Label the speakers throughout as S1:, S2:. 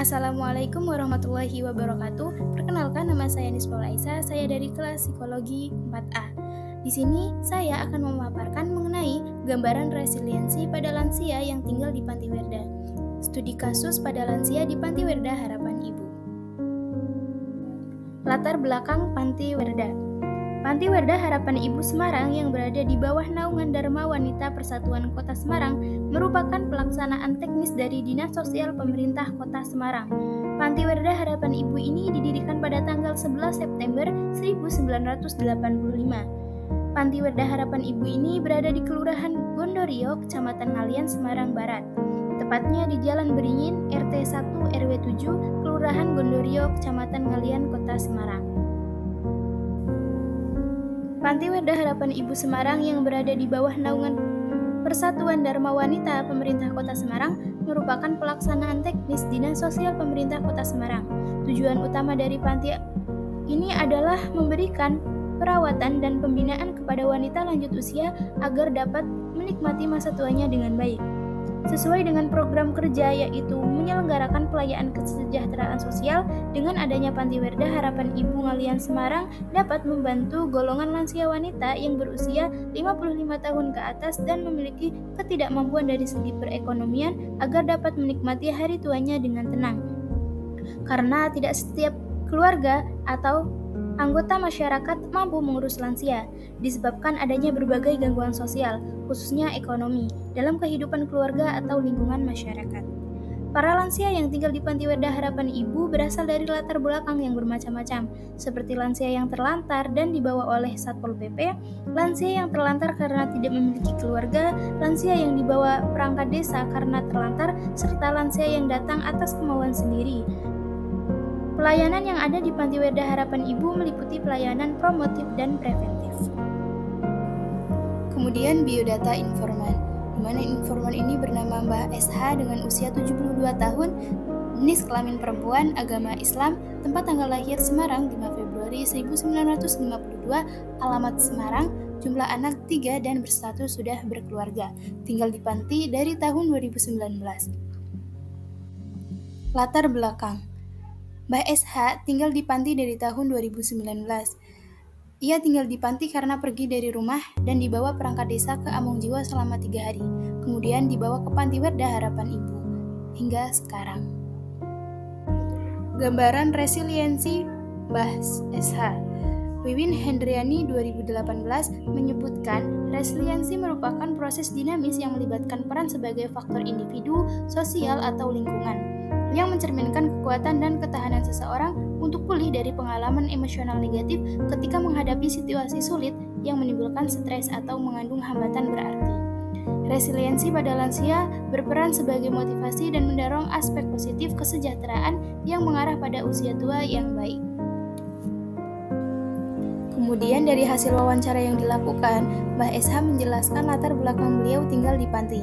S1: Assalamualaikum warahmatullahi wabarakatuh. Perkenalkan, nama saya Nisbah Aisyah, saya dari kelas psikologi 4A. Di sini saya akan memaparkan mengenai gambaran resiliensi pada lansia yang tinggal di Panti Werda. Studi kasus pada lansia di Panti Werda Harapan Ibu. Latar belakang Panti Werda. Panti Werda Harapan Ibu Semarang yang berada di bawah naungan Dharma Wanita Persatuan Kota Semarang merupakan pelaksanaan teknis dari Dinas Sosial Pemerintah Kota Semarang. Panti Werda Harapan Ibu ini didirikan pada tanggal 11 September 1985. Panti Werda Harapan Ibu ini berada di Kelurahan Gondorio, Kecamatan Ngalian, Semarang Barat. Tepatnya di Jalan Beringin, RT 1 RW 7, Kelurahan Gondorio, Kecamatan Ngalian, Kota Semarang. Panti Werda Harapan Ibu Semarang yang berada di bawah naungan Persatuan Dharma Wanita Pemerintah Kota Semarang merupakan pelaksanaan teknis Dinas Sosial Pemerintah Kota Semarang. Tujuan utama dari panti ini adalah memberikan perawatan dan pembinaan kepada wanita lanjut usia agar dapat menikmati masa tuanya dengan baik. Sesuai dengan program kerja, yaitu menyelenggarakan pelayanan kesejahteraan sosial. Dengan adanya Panti Werda Harapan Ibu Ngalian Semarang dapat membantu golongan lansia wanita yang berusia 55 tahun ke atas dan memiliki ketidakmampuan dari segi perekonomian agar dapat menikmati hari tuanya dengan tenang. Karena tidak setiap keluarga atau anggota masyarakat mampu mengurus lansia, disebabkan adanya berbagai gangguan sosial, khususnya ekonomi, dalam kehidupan keluarga atau lingkungan masyarakat. Para lansia yang tinggal di Panti Werda Harapan Ibu berasal dari latar belakang yang bermacam-macam, seperti lansia yang terlantar dan dibawa oleh Satpol PP, lansia yang terlantar karena tidak memiliki keluarga, lansia yang dibawa perangkat desa karena terlantar, serta lansia yang datang atas kemauan sendiri. Pelayanan yang ada di Panti Werda Harapan Ibu meliputi pelayanan promotif dan preventif. Kemudian biodata informan, di mana informan ini bernama Mbah SH dengan usia 72 tahun, jenis kelamin perempuan, agama Islam, tempat tanggal lahir Semarang 5 Februari 1952, alamat Semarang, jumlah anak 3 dan berstatus sudah berkeluarga, tinggal di panti dari tahun 2019. Latar belakang Mbah SH tinggal di panti dari tahun 2019. Ia tinggal di panti karena pergi dari rumah dan dibawa perangkat desa ke Among Jiwa selama 3 hari. Kemudian dibawa ke Panti Werda Harapan Ibu. Hingga sekarang. Gambaran resiliensi Mbah SH. Wiwin Hendriani 2018 menyebutkan resiliensi merupakan proses dinamis yang melibatkan peran sebagai faktor individu, sosial, atau lingkungan yang mencerminkan kekuatan dan ketahanan seseorang untuk pulih dari pengalaman emosional negatif ketika menghadapi situasi sulit yang menimbulkan stres atau mengandung hambatan berarti. Resiliensi pada lansia berperan sebagai motivasi dan mendorong aspek positif kesejahteraan yang mengarah pada usia tua yang baik. Kemudian dari hasil wawancara yang dilakukan, Mbah SH menjelaskan latar belakang beliau tinggal di panti.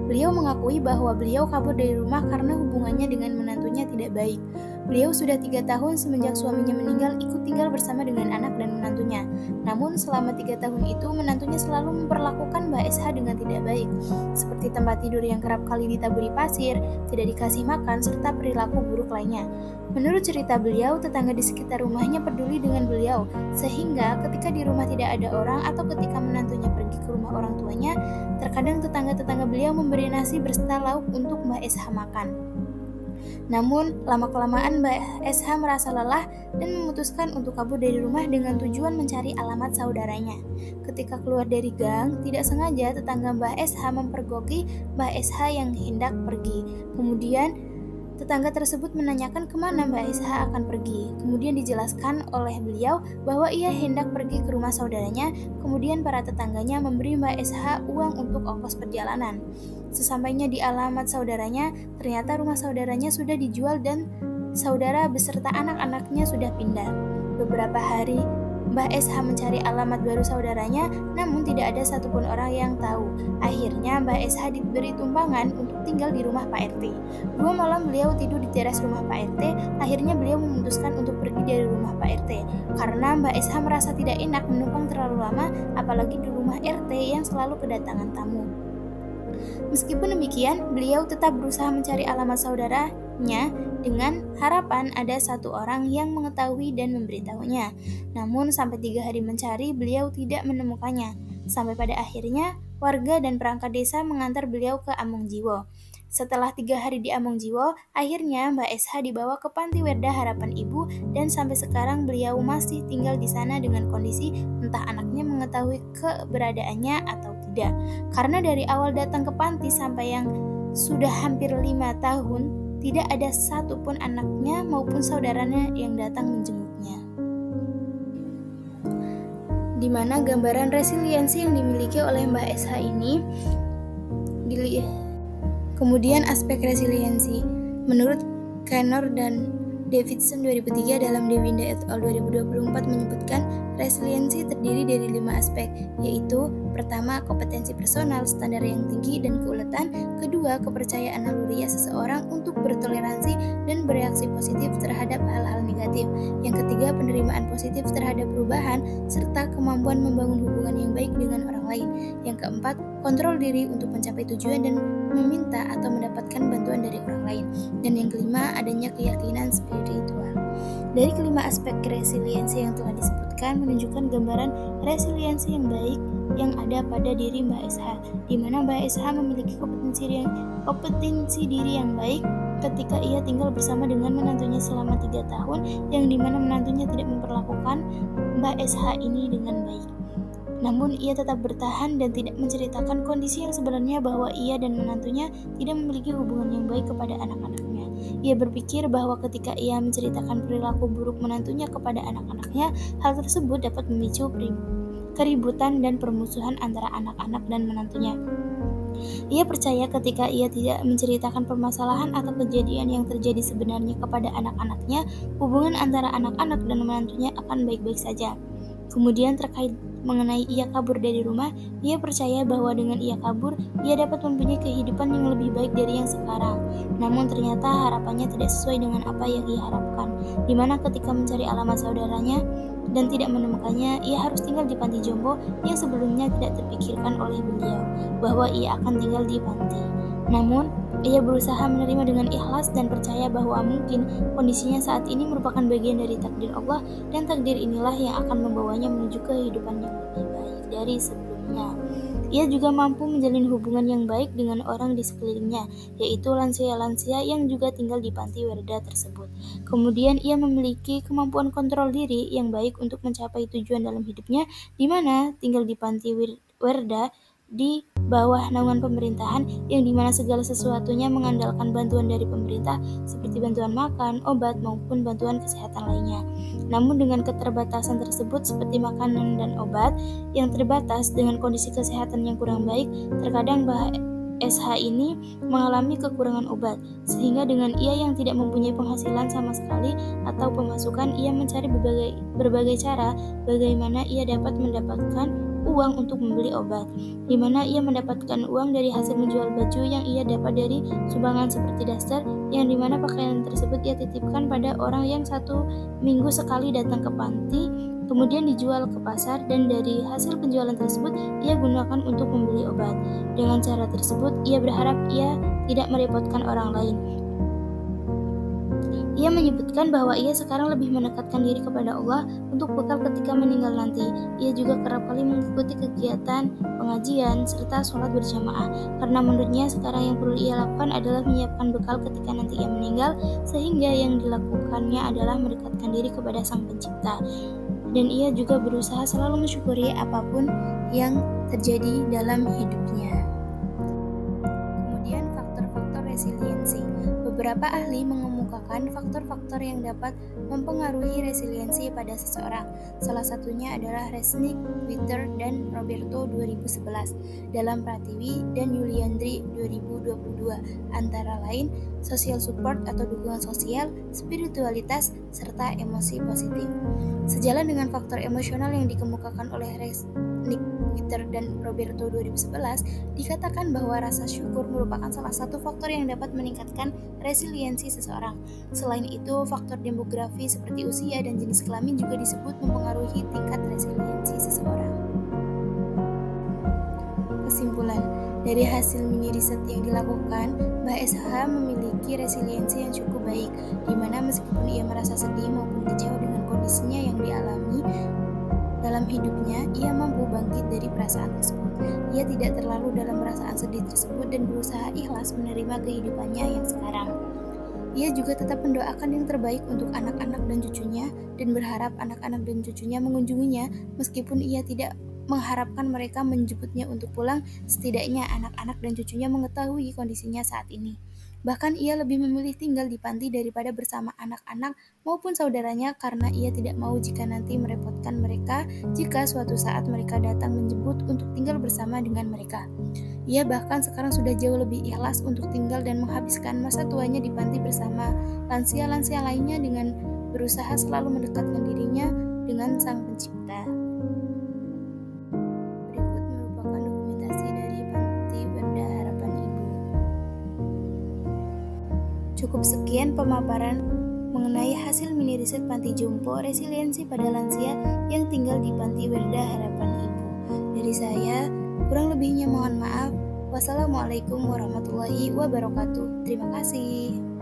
S1: Beliau mengakui bahwa beliau kabur dari rumah karena hubungannya dengan menantunya tidak baik. Beliau sudah 3 tahun semenjak suaminya meninggal ikut tinggal bersama dengan anak dan menantunya. Namun selama 3 tahun itu menantunya selalu memperlakukan Mbak SH dengan tidak baik, seperti tempat tidur yang kerap kali ditaburi pasir, tidak dikasih makan, serta perilaku buruk lainnya. Menurut cerita beliau, tetangga di sekitar rumahnya peduli dengan beliau, sehingga ketika di rumah tidak ada orang atau ketika menantunya pergi ke rumah orang tuanya, terkadang tetangga-tetangga beliau memberi nasi berserta lauk untuk Mbak SH makan. Namun, lama-kelamaan Mbak SH merasa lelah dan memutuskan untuk kabur dari rumah dengan tujuan mencari alamat saudaranya. Ketika keluar dari gang, tidak sengaja tetangga Mbak SH mempergoki Mbak SH yang hendak pergi. Kemudian, tetangga tersebut menanyakan kemana Mbak SH akan pergi. Kemudian dijelaskan oleh beliau bahwa ia hendak pergi ke rumah saudaranya. Kemudian para tetangganya memberi Mbak SH uang untuk ongkos perjalanan. Sesampainya di alamat saudaranya, ternyata rumah saudaranya sudah dijual dan saudara beserta anak-anaknya sudah pindah. Beberapa hari, Mbah SH mencari alamat baru saudaranya, namun tidak ada satupun orang yang tahu. Akhirnya Mbah SH diberi tumpangan untuk tinggal di rumah Pak RT. 2 malam beliau tidur di teras rumah Pak RT. Akhirnya beliau memutuskan untuk pergi dari rumah Pak RT karena Mbah SH merasa tidak enak menumpang terlalu lama, apalagi di rumah RT yang selalu kedatangan tamu. Meskipun demikian, beliau tetap berusaha mencari alamat saudaranya dengan harapan ada satu orang yang mengetahui dan memberitahunya. Namun sampai 3 hari mencari, beliau tidak menemukannya. Sampai pada akhirnya, warga dan perangkat desa mengantar beliau ke Amongjiwo. Setelah 3 hari di Amongjiwo, akhirnya Mbak SH dibawa ke Panti Werda Harapan Ibu dan sampai sekarang beliau masih tinggal di sana dengan kondisi entah anaknya mengetahui keberadaannya atau tidak. Karena dari awal datang ke panti sampai yang sudah hampir 5 tahun, tidak ada satupun anaknya maupun saudaranya yang datang menjenguknya. Di mana gambaran resiliensi yang dimiliki oleh Mbak SH ini kemudian aspek resiliensi. Menurut Cranor dan Davidson 2003 dalam Dewinda et al. 2024 menyebutkan resiliensi terdiri dari 5 aspek, yaitu pertama, kompetensi personal, standar yang tinggi dan keuletan. Kedua, kepercayaan naluriah seseorang untuk bertoleransi dan bereaksi positif terhadap hal-hal negatif. Yang ketiga, penerimaan positif terhadap perubahan serta kemampuan membangun hubungan yang baik dengan orang lain. Yang keempat, kontrol diri untuk mencapai tujuan dan meminta atau mendapatkan bantuan dari orang lain. Dan yang kelima, adanya keyakinan spiritual. Dari kelima aspek resiliensi yang telah disebutkan menunjukkan gambaran resiliensi yang baik yang ada pada diri Mbak SH, di mana Mbak SH memiliki kompetensi diri yang baik ketika ia tinggal bersama dengan menantunya selama 3 tahun, yang dimana menantunya tidak memperlakukan Mbak SH ini dengan baik. Namun ia tetap bertahan dan tidak menceritakan kondisi yang sebenarnya bahwa ia dan menantunya tidak memiliki hubungan yang baik kepada anak-anaknya. Ia berpikir bahwa ketika ia menceritakan perilaku buruk menantunya kepada anak-anaknya, hal tersebut dapat memicu keributan dan permusuhan antara anak-anak dan menantunya. Ia percaya ketika ia tidak menceritakan permasalahan atau kejadian yang terjadi sebenarnya kepada anak-anaknya, hubungan antara anak-anak dan menantunya akan baik-baik saja. Kemudian terkait mengenai ia kabur dari rumah, ia percaya bahwa dengan ia kabur, ia dapat mempunyai kehidupan yang lebih baik dari yang sekarang. Namun ternyata harapannya tidak sesuai dengan apa yang ia harapkan, di mana ketika mencari alamat saudaranya dan tidak menemukannya, ia harus tinggal di panti jompo yang sebelumnya tidak terpikirkan oleh beliau bahwa ia akan tinggal di panti. Namun, ia berusaha menerima dengan ikhlas dan percaya bahwa mungkin kondisinya saat ini merupakan bagian dari takdir Allah, dan takdir inilah yang akan membawanya menuju kehidupan yang lebih baik dari sebelumnya. Ia juga mampu menjalin hubungan yang baik dengan orang di sekelilingnya, yaitu lansia-lansia yang juga tinggal di panti werda tersebut. Kemudian ia memiliki kemampuan kontrol diri yang baik untuk mencapai tujuan dalam hidupnya, di mana tinggal di panti werda di bawah naungan pemerintahan, yang dimana segala sesuatunya mengandalkan bantuan dari pemerintah seperti bantuan makan, obat, maupun bantuan kesehatan lainnya. Namun dengan keterbatasan tersebut seperti makanan dan obat yang terbatas dengan kondisi kesehatan yang kurang baik, terkadang Mbah SH ini mengalami kekurangan obat, sehingga dengan ia yang tidak mempunyai penghasilan sama sekali atau pemasukan, ia mencari berbagai cara bagaimana ia dapat mendapatkan uang untuk membeli obat, di mana ia mendapatkan uang dari hasil menjual baju yang ia dapat dari sumbangan seperti daster, yang dimana pakaian tersebut ia titipkan pada orang yang 1 minggu sekali datang ke panti, kemudian dijual ke pasar, dan dari hasil penjualan tersebut ia gunakan untuk membeli obat. Dengan cara tersebut ia berharap ia tidak merepotkan orang lain. Ia menyebutkan bahwa ia sekarang lebih mendekatkan diri kepada Allah untuk bekal ketika meninggal nanti. Ia juga kerap kali mengikuti kegiatan pengajian serta sholat berjamaah, karena menurutnya sekarang yang perlu ia lakukan adalah menyiapkan bekal ketika nanti ia meninggal, sehingga yang dilakukannya adalah mendekatkan diri kepada Sang Pencipta. Dan ia juga berusaha selalu mensyukuri apapun yang terjadi dalam hidupnya. Kemudian faktor-faktor resiliensi. Beberapa ahli mengemukakan faktor-faktor yang dapat mempengaruhi resiliensi pada seseorang. Salah satunya adalah Resnick, Witter, dan Roberto 2011 dalam Pratiwi dan Yuliandri 2022, antara lain social support atau dukungan sosial, spiritualitas, serta emosi positif. Sejalan dengan faktor emosional yang dikemukakan oleh Resnick, Witter, dan Roberto 2011, dikatakan bahwa rasa syukur merupakan salah satu faktor yang dapat meningkatkan resiliensi seseorang. Selain itu, faktor demografi seperti usia dan jenis kelamin juga disebut mempengaruhi tingkat resiliensi seseorang. Kesimpulan, Dari hasil mini riset yang dilakukan, Mbah SH memiliki resiliensi yang cukup baik, di mana meskipun ia merasa sedih maupun kecewa dengan kondisinya yang dialami dalam hidupnya, ia mampu bangkit dari perasaan tersebut. Ia tidak terlalu dalam perasaan sedih tersebut dan berusaha ikhlas menerima kehidupannya yang sekarang. Ia juga tetap mendoakan yang terbaik untuk anak-anak dan cucunya dan berharap anak-anak dan cucunya mengunjunginya meskipun ia tidak mengharapkan mereka menjemputnya untuk pulang, setidaknya anak-anak dan cucunya mengetahui kondisinya saat ini. Bahkan ia lebih memilih tinggal di panti daripada bersama anak-anak maupun saudaranya karena ia tidak mau jika nanti merepotkan mereka jika suatu saat mereka datang menjemput untuk tinggal bersama dengan mereka. Ia bahkan sekarang sudah jauh lebih ikhlas untuk tinggal dan menghabiskan masa tuanya di panti bersama lansia-lansia lainnya dengan berusaha selalu mendekatkan dirinya dengan Sang Pencipta. Berikut merupakan dokumentasi dari Panti Werda Harapan Ibu. Cukup sekian pemaparan mengenai hasil mini riset Panti Jompo Resiliensi pada Lansia yang tinggal di Panti Werda Harapan Ibu. Dari saya, kurang lebihnya mohon maaf. Wassalamualaikum warahmatullahi wabarakatuh. Terima kasih.